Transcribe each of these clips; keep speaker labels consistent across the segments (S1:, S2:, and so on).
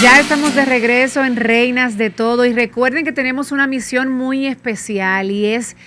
S1: Ya estamos de regreso en Reinas de Todo y recuerden que tenemos una misión muy especial y es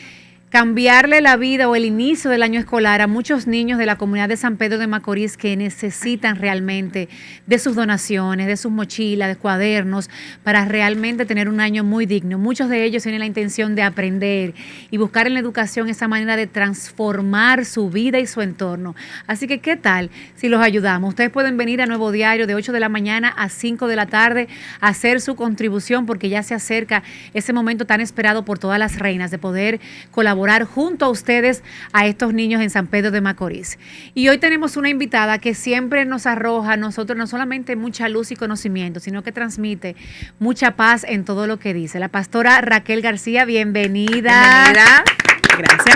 S1: cambiarle la vida o el inicio del año escolar a muchos niños de la comunidad de San Pedro de Macorís que necesitan realmente de sus donaciones, de sus mochilas, de cuadernos, para realmente tener un año muy digno. Muchos de ellos tienen la intención de aprender y buscar en la educación esa manera de transformar su vida y su entorno. Así que, ¿qué tal si los ayudamos? Ustedes pueden venir a Nuevo Diario de 8 de la mañana a 5 de la tarde a hacer su contribución porque ya se acerca ese momento tan esperado por todas las reinas de poder colaborar junto a ustedes a estos niños en San Pedro de Macorís. Y hoy tenemos una invitada que siempre nos arroja a nosotros no solamente mucha luz y conocimiento, sino que transmite mucha paz en todo lo que dice. La pastora Raquel García, bienvenida.
S2: Bienvenida.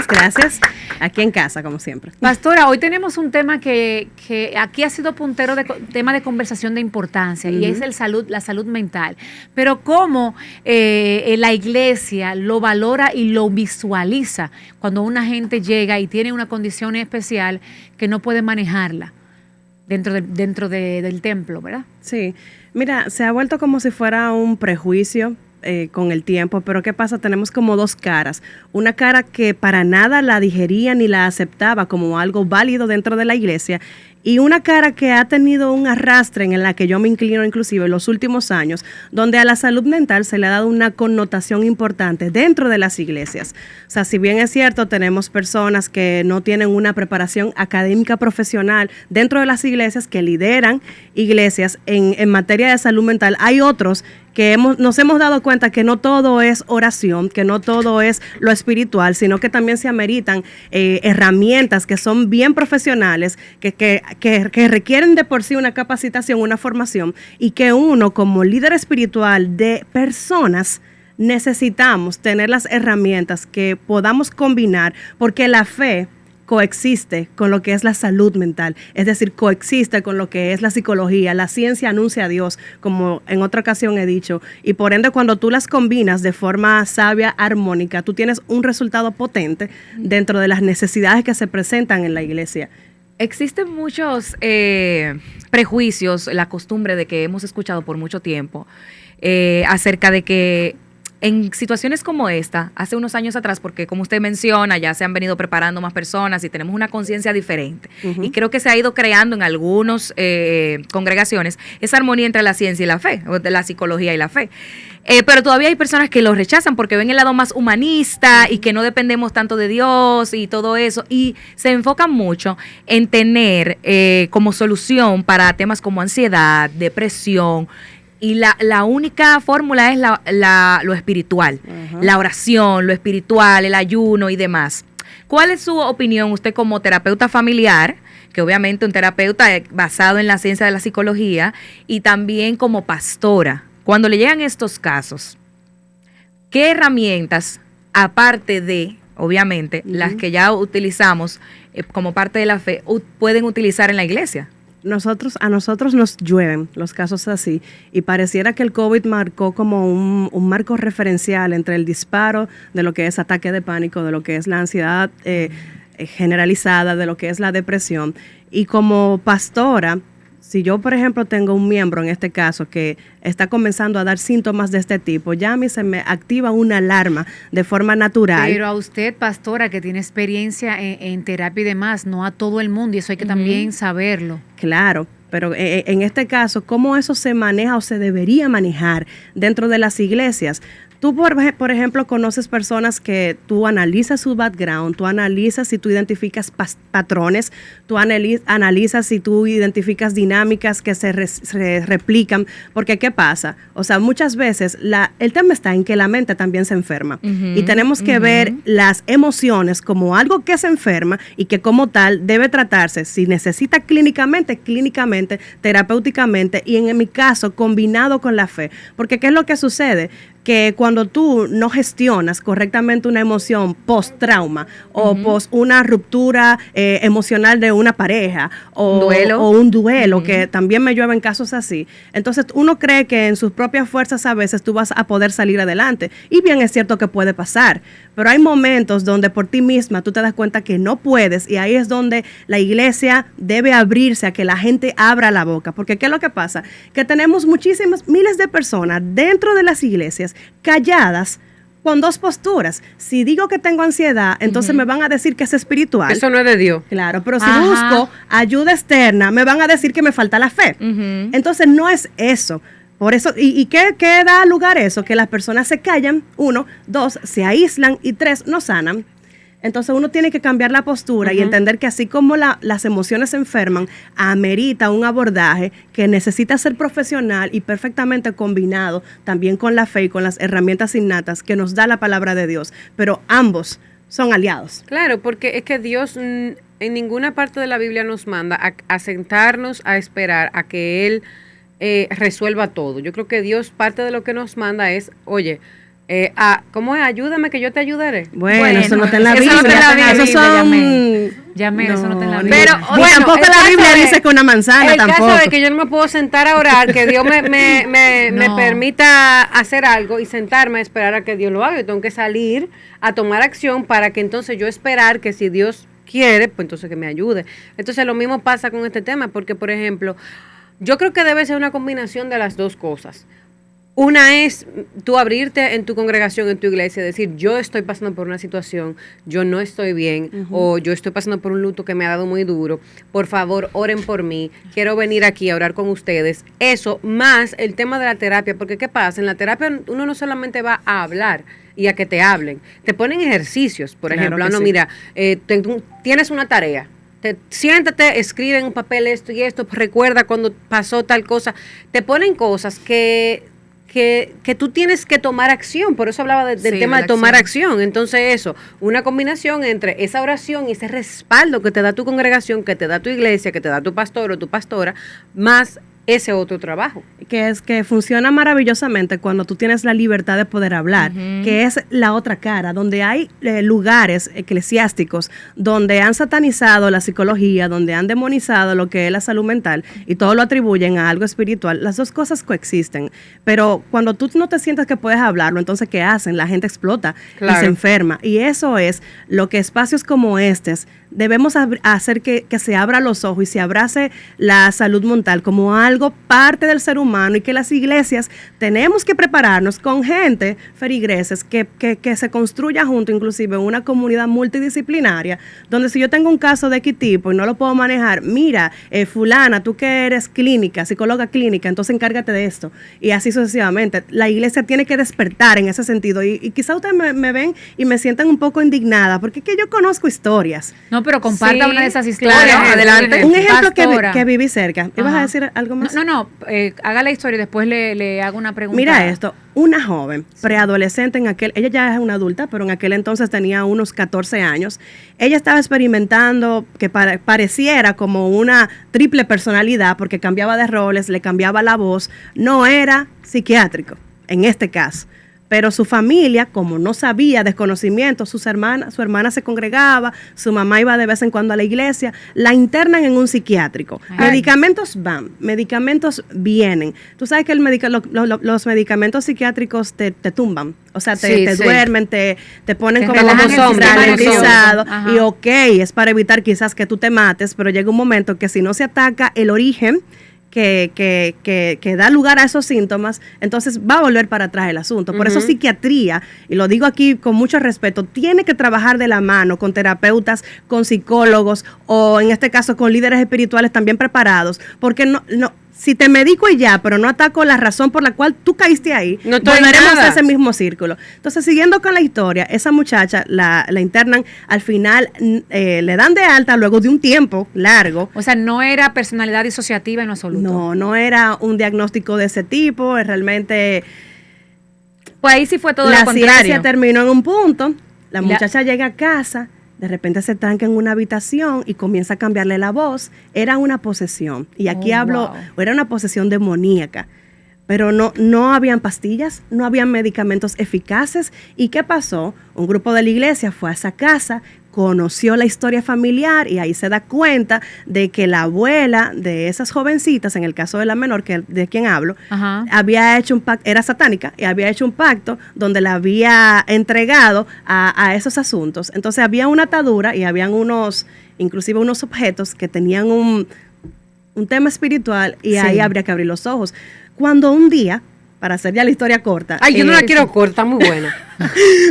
S2: Gracias. Aquí en casa, como siempre.
S1: Pastora, hoy tenemos un tema que aquí ha sido puntero de tema de conversación de importancia y es la salud mental. Pero cómo la iglesia lo valora y lo visualiza cuando una gente llega y tiene una condición especial que no puede manejarla dentro del templo, ¿verdad?
S2: Sí. Mira, se ha vuelto como si fuera un prejuicio con el tiempo, pero ¿qué pasa? Tenemos como dos caras. Una cara que para nada la digería ni la aceptaba como algo válido dentro de la iglesia y una cara que ha tenido un arrastre en la que yo me inclino inclusive en los últimos años, donde a la salud mental se le ha dado una connotación importante dentro de las iglesias. O sea, si bien es cierto, tenemos personas que no tienen una preparación académica profesional dentro de las iglesias que lideran iglesias en materia de salud mental, hay otros que nos hemos dado cuenta que no todo es oración, que no todo es lo espiritual, sino que también se ameritan herramientas que son bien profesionales, que requieren de por sí una capacitación, una formación, y que uno como líder espiritual de personas necesitamos tener las herramientas que podamos combinar, porque la fe coexiste con lo que es la salud mental, es decir, coexiste con lo que es la psicología, la ciencia anuncia a Dios, como en otra ocasión he dicho, y por ende cuando tú las combinas de forma sabia, armónica, tú tienes un resultado potente dentro de las necesidades que se presentan en la iglesia.
S3: Existen muchos prejuicios, la costumbre de que hemos escuchado por mucho tiempo acerca de que en situaciones como esta, hace unos años atrás, porque como usted menciona, ya se han venido preparando más personas y tenemos una conciencia diferente. Y creo que se ha ido creando en algunas congregaciones esa armonía entre la ciencia y la fe, o de la psicología y la fe. Pero todavía hay personas que lo rechazan porque ven el lado más humanista y que no dependemos tanto de Dios y todo eso. Y se enfocan mucho en tener como solución para temas como ansiedad, depresión. Y la única fórmula es lo espiritual, la oración, lo espiritual, el ayuno y demás. ¿Cuál es su opinión usted como terapeuta familiar, que obviamente un terapeuta basado en la ciencia de la psicología, y también como pastora? Cuando le llegan estos casos, ¿qué herramientas, aparte de, obviamente, las que ya utilizamos como parte de la fe, pueden utilizar en la iglesia?
S2: A nosotros nos llueven los casos así y pareciera que el COVID marcó como un marco referencial entre el disparo de lo que es ataque de pánico, de lo que es la ansiedad generalizada, de lo que es la depresión. Y como pastora, si yo, por ejemplo, tengo un miembro en este caso que está comenzando a dar síntomas de este tipo, ya a mí se me activa una alarma de forma natural.
S1: Pero a usted, pastora, que tiene experiencia en terapia y demás, no a todo el mundo, y eso hay que también saberlo.
S2: Claro, pero en este caso, ¿cómo eso se maneja o se debería manejar dentro de las iglesias? Tú, por ejemplo, conoces personas que tú analizas su background, tú analizas si tú identificas patrones, tú analizas si tú identificas dinámicas que se replican, porque ¿qué pasa? O sea, muchas veces el tema está en que la mente también se enferma y tenemos que ver las emociones como algo que se enferma y que como tal debe tratarse, si necesita clínicamente, terapéuticamente y en mi caso combinado con la fe, porque ¿qué es lo que sucede? Que cuando tú no gestionas correctamente una emoción post-trauma o post una ruptura emocional de una pareja o un duelo, que también me llueven casos así, entonces uno cree que en sus propias fuerzas a veces tú vas a poder salir adelante. Y bien es cierto que puede pasar, pero hay momentos donde por ti misma tú te das cuenta que no puedes, y ahí es donde la iglesia debe abrirse a que la gente abra la boca, porque ¿qué es lo que pasa? Que tenemos muchísimas, miles de personas dentro de las iglesias calladas, con dos posturas. Si digo que tengo ansiedad, entonces me van a decir que es espiritual.
S4: Eso no es de Dios.
S2: Claro, pero si busco ayuda externa, me van a decir que me falta la fe. Entonces no es eso. Por eso, ¿y qué da lugar a eso? Que las personas se callan, 1, 2, se aíslan y 3, no sanan. Entonces uno tiene que cambiar la postura y entender que así como las emociones se enferman, amerita un abordaje que necesita ser profesional y perfectamente combinado también con la fe y con las herramientas innatas que nos da la palabra de Dios. Pero ambos son aliados.
S4: Claro, porque es que Dios en ninguna parte de la Biblia nos manda a sentarnos a esperar a que Él resuelva todo. Yo creo que Dios, parte de lo que nos manda es, oye, ¿cómo es? Ayúdame que yo te ayudaré.
S2: Bueno, eso no está en la Biblia.
S1: Eso no está en la Biblia,
S2: Eso son...
S1: eso no está en la Biblia.
S4: Pero,
S2: Ni tampoco la Biblia dice que una manzana, tampoco.
S4: El caso de que yo no me puedo sentar a orar, que Dios me permita hacer algo y sentarme a esperar a que Dios lo haga. Yo tengo que salir a tomar acción para que entonces yo esperar que si Dios quiere, pues entonces que me ayude. Entonces lo mismo pasa con este tema, porque por ejemplo, yo creo que debe ser una combinación de las dos cosas. Una es tú abrirte en tu congregación, en tu iglesia, decir, yo estoy pasando por una situación, yo no estoy bien, o yo estoy pasando por un luto que me ha dado muy duro, por favor, oren por mí, quiero venir aquí a orar con ustedes. Eso, más el tema de la terapia, porque ¿qué pasa? En la terapia uno no solamente va a hablar y a que te hablen, te ponen ejercicios, por ejemplo, no, sí. Mira, tienes una tarea. Siéntate, escribe en un papel esto y esto, recuerda cuando pasó tal cosa, te ponen cosas que tú tienes que tomar acción, por eso hablaba del tema de tomar acción. Entonces eso, una combinación entre esa oración y ese respaldo que te da tu congregación, que te da tu iglesia, que te da tu pastor o tu pastora, más ese otro trabajo.
S2: Que es que funciona maravillosamente cuando tú tienes la libertad de poder hablar, que es la otra cara, donde hay lugares eclesiásticos donde han satanizado la psicología, donde han demonizado lo que es la salud mental y todo lo atribuyen a algo espiritual. Las dos cosas coexisten, pero cuando tú no te sientas que puedes hablarlo, entonces ¿qué hacen? La gente explota y se enferma. Y eso es lo que espacios como estos debemos hacer que se abra los ojos y se abrace la salud mental como algo parte del ser humano, y que las iglesias tenemos que prepararnos con gente, feligreses, que se construya junto, inclusive una comunidad multidisciplinaria, donde si yo tengo un caso de X tipo y no lo puedo manejar, mira, fulana, tú que eres clínica, psicóloga clínica, entonces encárgate de esto, y así sucesivamente. La iglesia tiene que despertar en ese sentido, y quizá ustedes me ven y me sientan un poco indignada, porque es que yo conozco historias.
S1: No, pero comparta una de esas historias.
S4: Claro, adelante.
S2: Un ejemplo que viví cerca. ¿Ibas a decir algo más?
S1: No, haga la historia y después le hago una pregunta.
S2: Mira esto, una joven preadolescente ella ya es una adulta, pero en aquel entonces tenía unos 14 años. Ella estaba experimentando que pareciera como una triple personalidad, porque cambiaba de roles, le cambiaba la voz. No era psiquiátrico, en este caso. Pero su familia, como no sabía, desconocimiento, su hermana se congregaba, su mamá iba de vez en cuando a la iglesia, la internan en un psiquiátrico. Ay. Medicamentos van, medicamentos vienen. Tú sabes que los medicamentos psiquiátricos te tumban, o sea, te duermen, te ponen como ralentizado, y ok, es para evitar quizás que tú te mates, pero llega un momento que si no se ataca el origen, que da lugar a esos síntomas, entonces va a volver para atrás el asunto. Por eso psiquiatría, y lo digo aquí con mucho respeto, tiene que trabajar de la mano con terapeutas, con psicólogos, o en este caso con líderes espirituales también preparados, porque no si te medico y ya, pero no ataco la razón por la cual tú caíste ahí, no volveremos a ese mismo círculo. Entonces, siguiendo con la historia, esa muchacha la internan, al final le dan de alta luego de un tiempo largo.
S1: O sea, no era personalidad disociativa en absoluto.
S2: No era un diagnóstico de ese tipo, realmente...
S1: Pues ahí sí fue todo lo contrario.
S2: La ciencia terminó en un punto, la muchacha llega a casa, de repente se tranca en una habitación y comienza a cambiarle la voz. Era una posesión. Y aquí era una posesión demoníaca. Pero no habían pastillas, no habían medicamentos eficaces. ¿Y qué pasó? Un grupo de la iglesia fue a esa casa, conoció la historia familiar y ahí se da cuenta de que la abuela de esas jovencitas, en el caso de la menor, que de quien hablo,
S1: Ajá.
S2: había hecho un pacto, era satánica, y había hecho un pacto donde la había entregado a esos asuntos. Entonces había una atadura y habían inclusive unos objetos que tenían un tema espiritual y ahí habría que abrir los ojos. Cuando un día, para hacer ya la historia corta.
S4: Ay, yo no la quiero corta, muy buena.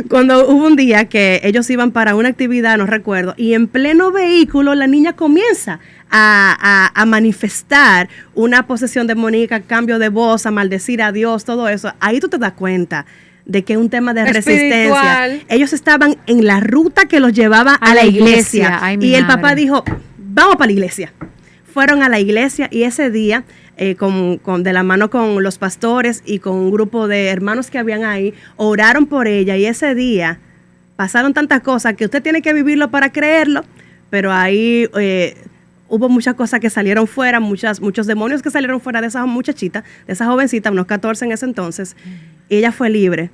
S2: Cuando hubo un día que ellos iban para una actividad, no recuerdo, y en pleno vehículo la niña comienza a manifestar una posesión demoníaca, cambio de voz, a maldecir a Dios, todo eso. Ahí tú te das cuenta de que es un tema de resistencia. Ellos estaban en la ruta que los llevaba a la iglesia.
S1: Ay,
S2: y el papá dijo, vamos para la iglesia. Fueron a la iglesia y ese día, de la mano con los pastores y con un grupo de hermanos que habían ahí, oraron por ella y ese día pasaron tantas cosas que usted tiene que vivirlo para creerlo, pero ahí hubo muchas cosas que salieron fuera, muchos demonios que salieron fuera de esa muchachita, de esa jovencita, unos 14 en ese entonces, y ella fue libre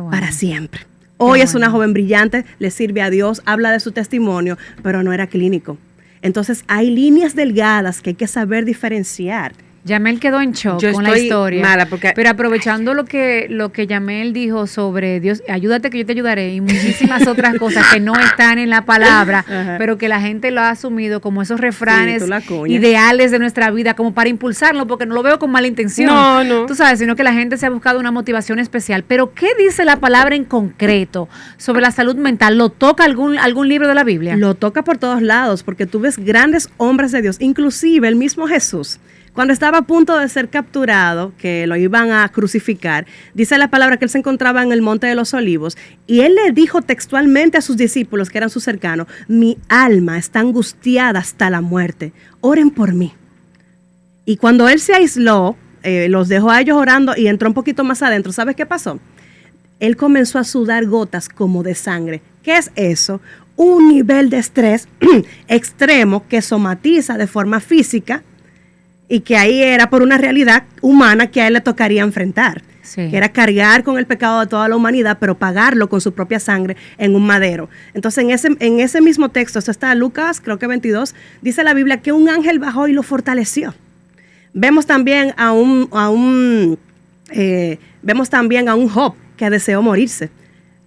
S2: para siempre. Hoy es una joven brillante, le sirve a Dios, habla de su testimonio, pero no era clínico. Entonces hay líneas delgadas que hay que saber diferenciar.
S1: Yamel quedó en shock con la historia. Pero aprovechando lo que Yamel dijo sobre Dios, ayúdate que yo te ayudaré, y muchísimas otras cosas que no están en la palabra, pero que la gente lo ha asumido como esos refranes ideales de nuestra vida, como para impulsarlo, porque no lo veo con mala intención.
S4: No.
S1: Tú sabes, sino que la gente se ha buscado una motivación especial. Pero ¿qué dice la palabra en concreto sobre la salud mental? ¿Lo toca algún libro de la Biblia?
S2: Lo toca por todos lados, porque tú ves grandes hombres de Dios, inclusive el mismo Jesús. Cuando estaba a punto de ser capturado, que lo iban a crucificar, dice la palabra que él se encontraba en el Monte de los Olivos y él le dijo textualmente a sus discípulos, que eran sus cercanos, mi alma está angustiada hasta la muerte, oren por mí. Y cuando él se aisló, los dejó a ellos orando y entró un poquito más adentro, ¿sabes qué pasó? Él comenzó a sudar gotas como de sangre. ¿Qué es eso? Un nivel de estrés extremo que somatiza de forma física, y que ahí era por una realidad humana que a él le tocaría enfrentar, que era cargar con el pecado de toda la humanidad, pero pagarlo con su propia sangre en un madero. Entonces, en ese mismo texto, esto está en Lucas, creo que 22, dice la Biblia que un ángel bajó y lo fortaleció. Vemos también a un Job que deseó morirse.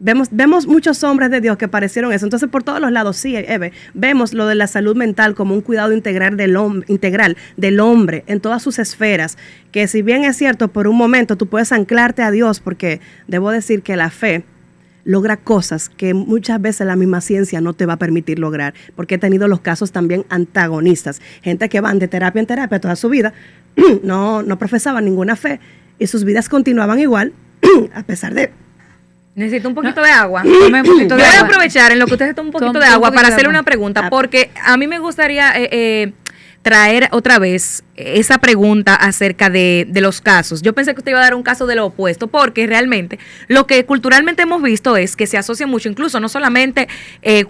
S2: Vemos muchos hombres de Dios que parecieron eso. Entonces, por todos los lados, sí, Eve, vemos lo de la salud mental como un cuidado integral del hombre en todas sus esferas, que si bien es cierto, por un momento tú puedes anclarte a Dios, porque debo decir que la fe logra cosas que muchas veces la misma ciencia no te va a permitir lograr, porque he tenido los casos también antagonistas, gente que van de terapia en terapia toda su vida, no profesaban ninguna fe, y sus vidas continuaban igual, a pesar de...
S3: Necesito un poquito de agua. Yo voy a aprovechar en lo que usted se toma un poquito de agua para hacerle una pregunta, porque a mí me gustaría traer otra vez esa pregunta acerca de los casos. Yo pensé que usted iba a dar un caso de lo opuesto, porque realmente lo que culturalmente hemos visto es que se asocia mucho, incluso no solamente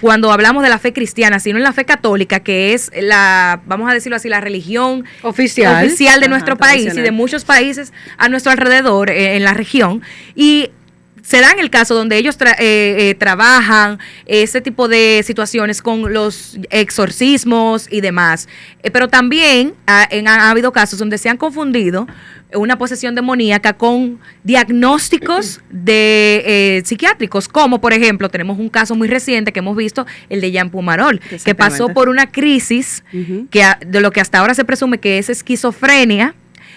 S3: cuando hablamos de la fe cristiana, sino en la fe católica, que es vamos a decirlo así, la religión oficial de nuestro país y de muchos países a nuestro alrededor en la región. Y se da en el caso donde ellos trabajan ese tipo de situaciones con los exorcismos y demás. Pero también ha habido casos donde se han confundido una posesión demoníaca con diagnósticos de psiquiátricos, como por ejemplo, tenemos un caso muy reciente que hemos visto, el de Jean Pumarol, que pasó por una crisis de lo que hasta ahora se presume que es esquizofrenia.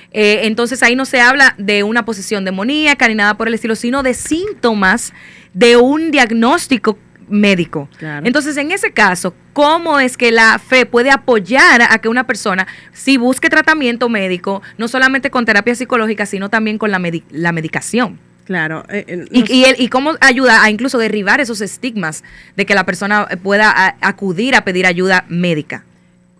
S3: Entonces ahí no se habla de una posesión demoníaca ni nada por el estilo, sino de síntomas de un diagnóstico médico. Claro. Entonces, en ese caso, ¿cómo es que la fe puede apoyar a que una persona sí busque tratamiento médico, no solamente con terapia psicológica, sino también con la medicación?
S2: Claro.
S3: Y cómo ayuda a incluso derribar esos estigmas de que la persona pueda acudir a pedir ayuda médica?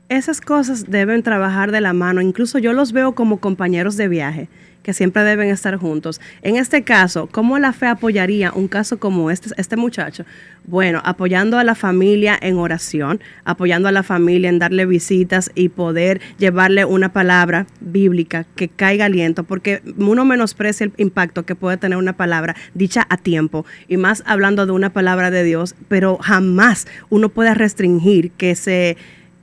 S3: Esas
S2: cosas deben trabajar de la mano. Incluso yo los veo como compañeros de viaje, que siempre deben estar juntos. En este caso, ¿cómo la fe apoyaría un caso como este muchacho? Bueno, apoyando a la familia en oración, apoyando a la familia en darle visitas y poder llevarle una palabra bíblica que caiga aliento, porque uno menosprecia el impacto que puede tener una palabra dicha a tiempo, y más hablando de una palabra de Dios, pero jamás uno puede restringir que se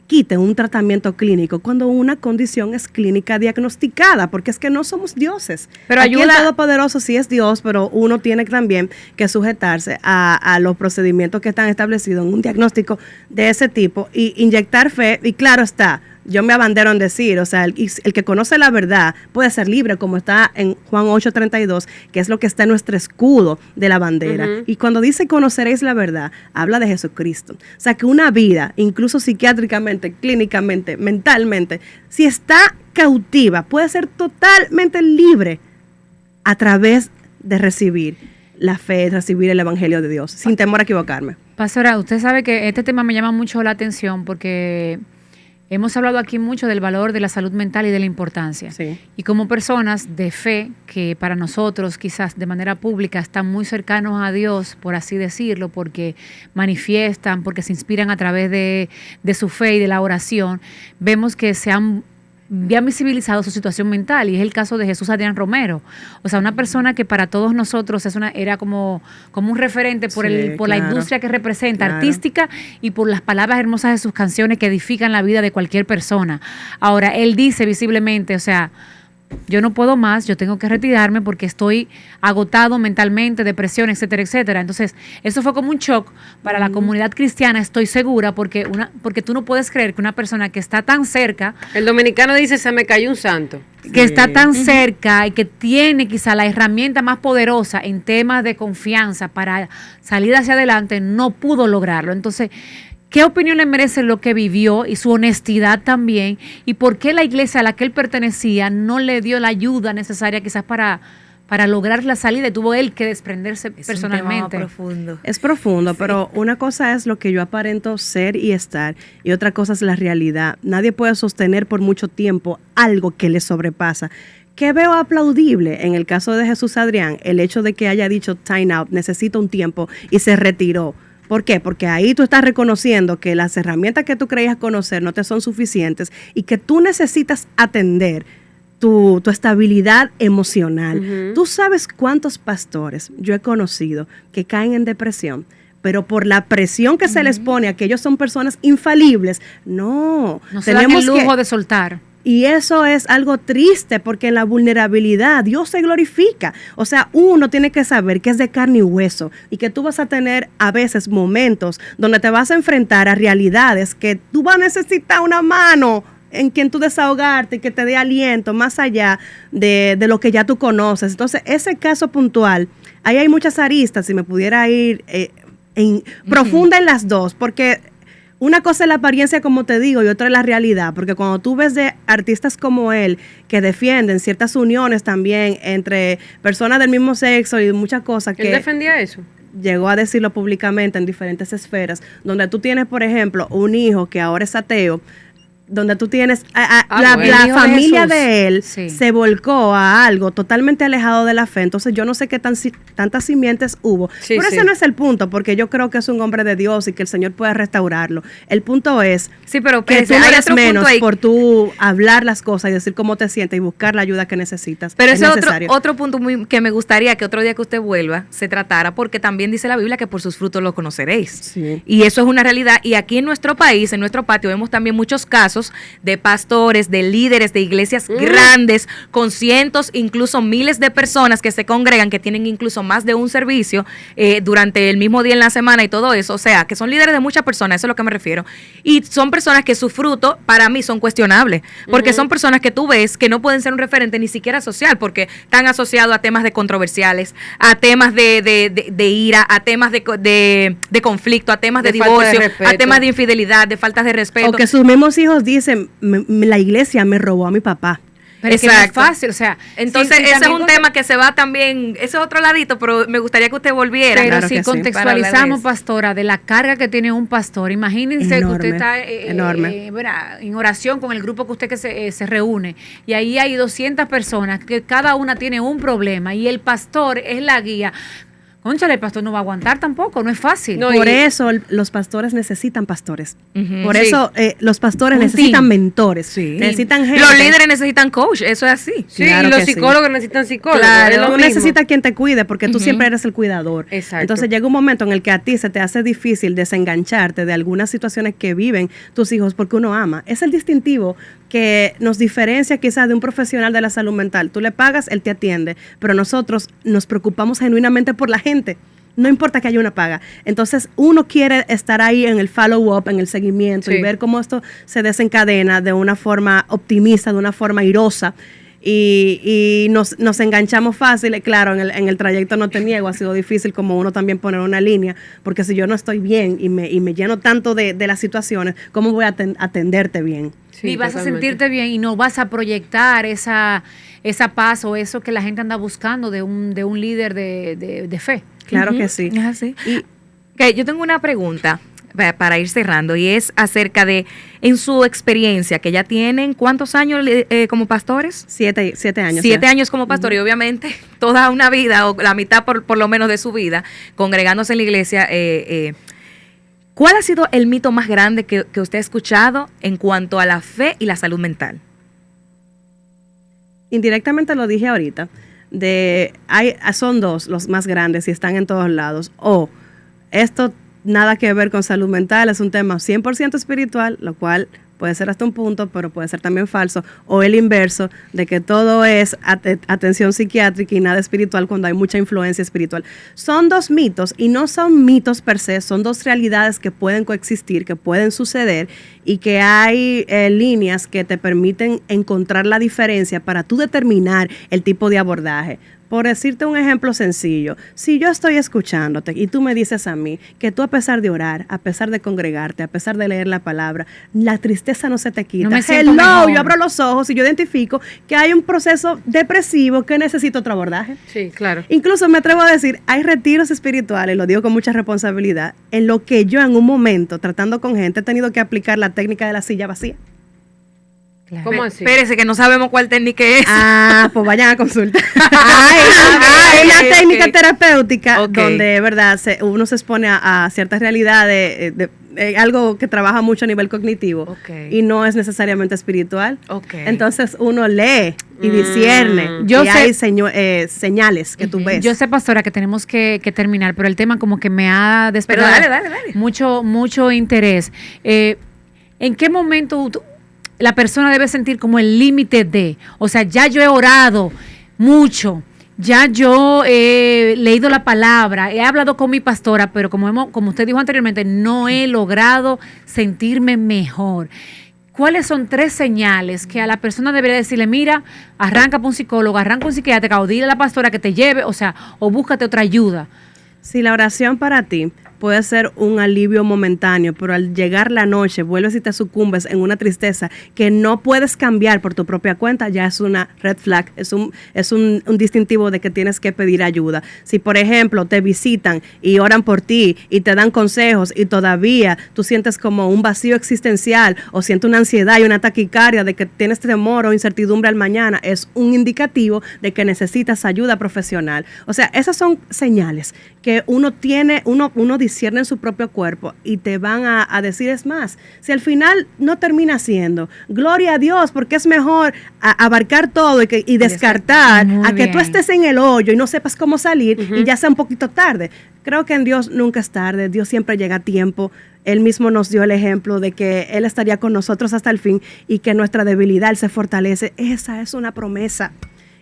S2: quite un tratamiento clínico cuando una condición es clínica diagnosticada, porque es que no somos dioses.
S3: Pero
S2: aquí
S3: ayuda.
S2: el Todopoderoso sí es Dios, pero uno tiene también que sujetarse a los procedimientos que están establecidos en un diagnóstico de ese tipo y inyectar fe. Y claro está, yo me abandero en decir, o sea, el que conoce la verdad puede ser libre, como está en Juan 8:32, que es lo que está en nuestro escudo de la bandera. Y cuando dice conoceréis la verdad, habla de Jesucristo. O sea, que una vida, incluso psiquiátricamente, clínicamente, mentalmente, si está cautiva, puede ser totalmente libre a través de recibir la fe, recibir el Evangelio de Dios, sin temor a equivocarme.
S1: Pastora, usted sabe que este tema me llama mucho la atención porque hemos hablado aquí mucho del valor de la salud mental y de la importancia.
S2: Sí.
S1: Y como personas de fe, que para nosotros quizás de manera pública están muy cercanos a Dios, por así decirlo, porque manifiestan, porque se inspiran a través de su fe y de la oración, vemos que se han visibilizado su situación mental, y es el caso de Jesús Adrián Romero. O sea, una persona que para todos nosotros era como un referente por la
S2: claro,
S1: industria que representa,
S2: claro,
S1: artística, y por las palabras hermosas de sus canciones que edifican la vida de cualquier persona. Ahora, él dice visiblemente, o sea, yo no puedo más, yo tengo que retirarme porque estoy agotado mentalmente, depresión, etcétera, etcétera. Entonces, eso fue como un shock para la comunidad cristiana, estoy segura, porque tú no puedes creer que una persona que está tan cerca,
S4: El dominicano dice, se me cayó un santo.
S1: que está tan cerca y que tiene quizá la herramienta más poderosa en temas de confianza para salir hacia adelante, no pudo lograrlo. Entonces, ¿qué opinión le merece lo que vivió y su honestidad también? ¿Y por qué la iglesia a la que él pertenecía no le dio la ayuda necesaria quizás para lograr la salida y tuvo él que desprenderse personalmente?
S3: Profundo.
S2: Es profundo, pero una cosa es lo que yo aparento ser y estar, y otra cosa es la realidad. Nadie puede sostener por mucho tiempo algo que le sobrepasa. ¿Qué veo aplaudible en el caso de Jesús Adrián? El hecho de que haya dicho time out, necesito un tiempo, y se retiró. ¿Por qué? Porque ahí tú estás reconociendo que las herramientas que tú creías conocer no te son suficientes y que tú necesitas atender tu estabilidad emocional. Tú sabes cuántos pastores yo he conocido que caen en depresión, pero por la presión que se les pone a que ellos son personas infalibles, no
S1: se dan el lujo de soltar.
S2: Y eso es algo triste, porque en la vulnerabilidad Dios se glorifica. O sea, uno tiene que saber que es de carne y hueso y que tú vas a tener a veces momentos donde te vas a enfrentar a realidades que tú vas a necesitar una mano en quien tú desahogarte y que te dé aliento más allá de lo que ya tú conoces. Entonces, ese caso puntual, ahí hay muchas aristas, si me pudiera ir profunda en las dos, porque una cosa es la apariencia, como te digo, y otra es la realidad, porque cuando tú ves de artistas como él que defienden ciertas uniones también entre personas del mismo sexo y muchas cosas que...
S4: ¿Él defendía eso?
S2: Llegó a decirlo públicamente en diferentes esferas, donde tú tienes, por ejemplo, un hijo que ahora es ateo, donde tú tienes la familia de él se volcó a algo totalmente alejado de la fe. Entonces yo no sé qué tantas simientes hubo, pero ese no es el punto, porque yo creo que es un hombre de Dios y que el Señor puede restaurarlo. El punto es
S3: pero
S2: que tú no eres menos por tú hablar las cosas y decir cómo te sientes y buscar la ayuda que necesitas.
S3: Pero ese es otro punto que me gustaría que otro día que usted vuelva se tratara, porque también dice la Biblia que por sus frutos los conoceréis.
S2: Sí.
S3: Y eso es una realidad. Y aquí en nuestro país, en nuestro patio, vemos también muchos casos de pastores, de líderes de iglesias grandes, con cientos, incluso miles de personas que se congregan, que tienen incluso más de un servicio durante el mismo día en la semana y todo eso. O sea, que son líderes de muchas personas, eso es a lo que me refiero. Y son personas que su fruto, para mí, son cuestionables, porque son personas que tú ves que no pueden ser un referente ni siquiera social, porque están asociados a temas de controversiales, a temas de ira, a temas de conflicto, a temas de divorcio, a temas de infidelidad, de faltas de respeto.
S2: O que sus mismos hijos dicen, la iglesia me robó a mi papá.
S1: Pero es que no es fácil, o sea.
S3: Entonces, ese es un tema que se va también, ese es otro ladito, pero me gustaría que usted volviera.
S1: Pero
S2: Claro
S1: si
S2: que sí.
S1: contextualizamos, pastora, de la carga que tiene un pastor, imagínense
S2: Enorme,
S1: que usted está en oración con el grupo que usted que se reúne, y ahí hay 200 personas, que cada una tiene un problema, y el pastor es la guía. Cónchale, el pastor no va a aguantar tampoco, no es fácil.
S4: No,
S2: Por eso los pastores necesitan pastores. Por
S3: Sí.
S2: eso los pastores
S1: Un
S2: necesitan
S1: team.
S2: mentores.
S3: Sí.
S2: Necesitan gente.
S3: Los líderes necesitan coach, eso es así.
S4: Sí,
S2: Claro
S4: y los
S2: que sí.
S4: psicólogos necesitan psicólogos.
S3: Claro.
S4: es lo
S2: Tú
S4: mismo.
S2: necesitas quien te cuide porque tú siempre eres el cuidador.
S4: Exacto.
S2: Entonces llega un momento en el que a ti se te hace difícil desengancharte de algunas situaciones que viven tus hijos porque uno ama. Es el distintivo que nos diferencia quizás de un profesional de la salud mental. Tú le pagas, él te atiende, pero nosotros nos preocupamos genuinamente por la gente. No importa que haya una paga. Entonces, uno quiere estar ahí en el follow-up, en el seguimiento
S4: Sí.
S2: y ver cómo esto se desencadena de una forma optimista, de una forma airosa. Y nos enganchamos fácil. Claro, en el trayecto no te niego, ha sido difícil como uno también poner una línea, porque si yo no estoy bien y me lleno tanto de las situaciones, ¿cómo voy a atenderte bien?
S4: Sí,
S1: y vas
S4: totalmente.
S1: a sentirte bien y no vas a proyectar esa paz o eso que la gente anda buscando de un líder de fe.
S2: Claro que sí.
S3: Es así.
S2: Y
S3: Ok, yo tengo una pregunta para ir cerrando y es acerca de, en su experiencia, que ya tienen, ¿cuántos años como pastores?
S2: 7 años.
S3: 7
S2: ya.
S3: años como pastor y obviamente toda una vida o la mitad por lo menos de su vida congregándose en la iglesia. ¿Cuál ha sido el mito más grande que usted ha escuchado en cuanto a la fe y la salud mental?
S2: Indirectamente lo dije ahorita, son dos los más grandes y están en todos lados. O esto nada que ver con salud mental, es un tema 100% espiritual, lo cual puede ser hasta un punto, pero puede ser también falso. O el inverso, de que todo es atención psiquiátrica y nada espiritual cuando hay mucha influencia espiritual. Son dos mitos y no son mitos per se, son dos realidades que pueden coexistir, que pueden suceder y que hay líneas que te permiten encontrar la diferencia para tú determinar el tipo de abordaje. Por decirte un ejemplo sencillo, si yo estoy escuchándote y tú me dices a mí que tú a pesar de orar, a pesar de congregarte, a pesar de leer la palabra, la tristeza no se te quita.
S1: No me siento mejor.
S2: Yo abro los ojos y yo identifico que hay un proceso depresivo que necesita otro abordaje.
S4: Sí, claro.
S2: Incluso me atrevo a decir, hay retiros espirituales, lo digo con mucha responsabilidad, en lo que yo en un momento, tratando con gente, he tenido que aplicar la técnica de la silla vacía.
S4: ¿Cómo así?
S3: Espérese, que no sabemos cuál técnica es.
S2: Ah, pues vayan a consultar. Hay una
S3: ok,
S2: técnica
S3: ok.
S2: terapéutica
S3: Ok.
S2: donde, verdad, uno se expone a ciertas realidades, algo que trabaja mucho a nivel cognitivo
S3: Ok.
S2: y no es necesariamente espiritual.
S3: Ok.
S2: Entonces uno lee y discierne.
S1: Yo
S2: y
S1: sé-
S2: hay señales que tú ves.
S1: Yo sé, pastora, que tenemos que terminar, pero el tema como que me ha despertado
S3: Pero dale.
S1: mucho interés. ¿En qué momento la persona debe sentir como el límite de, o sea, ya yo he orado mucho, ya yo he leído la palabra, he hablado con mi pastora, pero como usted dijo anteriormente, no he logrado sentirme mejor? ¿Cuáles son 3 señales que a la persona debería decirle, mira, arranca para un psicólogo, arranca un psiquiatra, o dile a la pastora que te lleve, o sea, o búscate otra ayuda?
S2: Si la oración para ti puede ser un alivio momentáneo, pero al llegar la noche vuelves y te sucumbes en una tristeza que no puedes cambiar por tu propia cuenta, ya es una red flag, es un distintivo de que tienes que pedir ayuda. Si, por ejemplo, te visitan y oran por ti y te dan consejos y todavía tú sientes como un vacío existencial o sientes una ansiedad y una taquicardia de que tienes temor o incertidumbre al mañana, es un indicativo de que necesitas ayuda profesional. O sea, esas son señales que uno discierne en su propio cuerpo y te van a decir, es más, si al final no termina siendo, gloria a Dios, porque es mejor abarcar todo y descartar
S1: Muy
S2: a que tú
S1: bien.
S2: estés en el hoyo y no sepas cómo salir y ya sea un poquito tarde. Creo que en Dios nunca es tarde, Dios siempre llega a tiempo. Él mismo nos dio el ejemplo de que Él estaría con nosotros hasta el fin y que nuestra debilidad Él se fortalece. Esa es una promesa.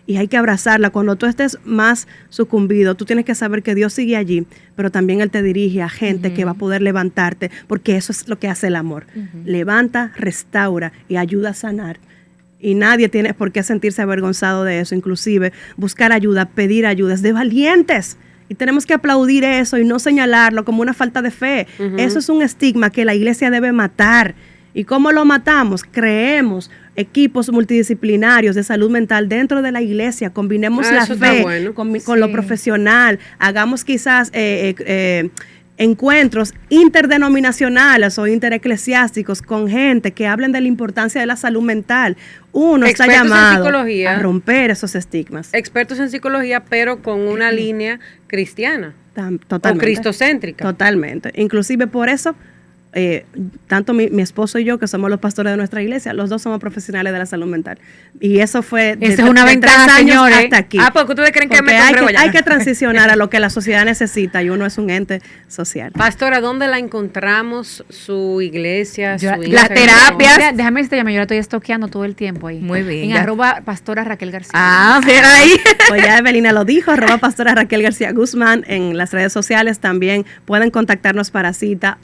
S2: Y hay que abrazarla. Cuando tú estés más sucumbido, tú tienes que saber que Dios sigue allí, pero también Él te dirige a gente que va a poder levantarte, porque eso es lo que hace el amor. Levanta, restaura y ayuda a sanar. Y nadie tiene por qué sentirse avergonzado de eso, inclusive buscar ayuda, pedir ayuda, es de valientes. Y tenemos que aplaudir eso y no señalarlo como una falta de fe. Eso es un estigma que la iglesia debe matar. ¿Y cómo lo matamos? Creemos equipos multidisciplinarios de salud mental dentro de la iglesia, combinemos la
S4: eso está
S2: fe
S4: bueno.
S2: con lo profesional, hagamos quizás encuentros interdenominacionales o intereclesiásticos con gente que hablen de la importancia de la salud mental. Uno está
S4: Expertos en
S2: llamado
S4: psicología.
S2: a romper esos estigmas.
S4: Expertos en psicología, pero con una línea cristiana
S2: Totalmente.
S4: o cristocéntrica.
S2: Totalmente. Inclusive por eso, tanto mi esposo y yo, que somos los pastores de nuestra iglesia, los dos somos profesionales de la salud mental. Y eso fue
S1: Esa es una ventaja,
S2: 3 años
S1: señores.
S2: hasta aquí.
S3: porque ustedes creen que
S2: Porque
S3: me congrego ya.
S2: hay que transicionar a lo que la sociedad necesita y uno es un ente social.
S4: Pastora, ¿dónde la encontramos? Su iglesia,
S1: Yo-
S4: su
S1: las
S3: Las
S4: Instagram?
S3: terapias.
S1: Mira, déjame decirte, yo la estoy estoqueando todo el tiempo ahí.
S3: Muy bien,
S1: En
S3: ya.
S1: @pastora Raquel García.
S3: Mira ahí.
S2: Pues ya Evelina lo dijo, @pastora Raquel García Guzmán en las redes sociales. También pueden contactarnos para cita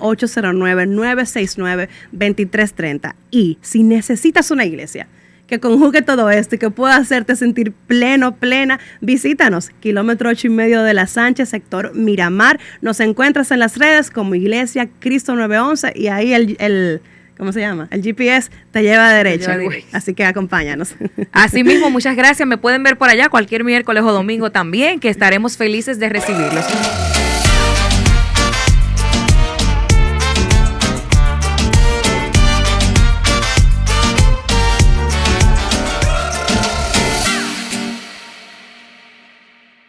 S2: 809-969-2330. Y si necesitas una iglesia que conjugue todo esto y que pueda hacerte sentir pleno, plena, visítanos, kilómetro 8.5 de La Sánchez, sector Miramar. Nos encuentras en las redes como Iglesia Cristo 911 y ahí el ¿cómo se llama? El GPS te lleva derecho.
S3: lleva derecho.
S2: Así que acompáñanos.
S3: Asimismo, muchas gracias. Me pueden ver por allá cualquier miércoles o domingo también, que estaremos felices de recibirlos.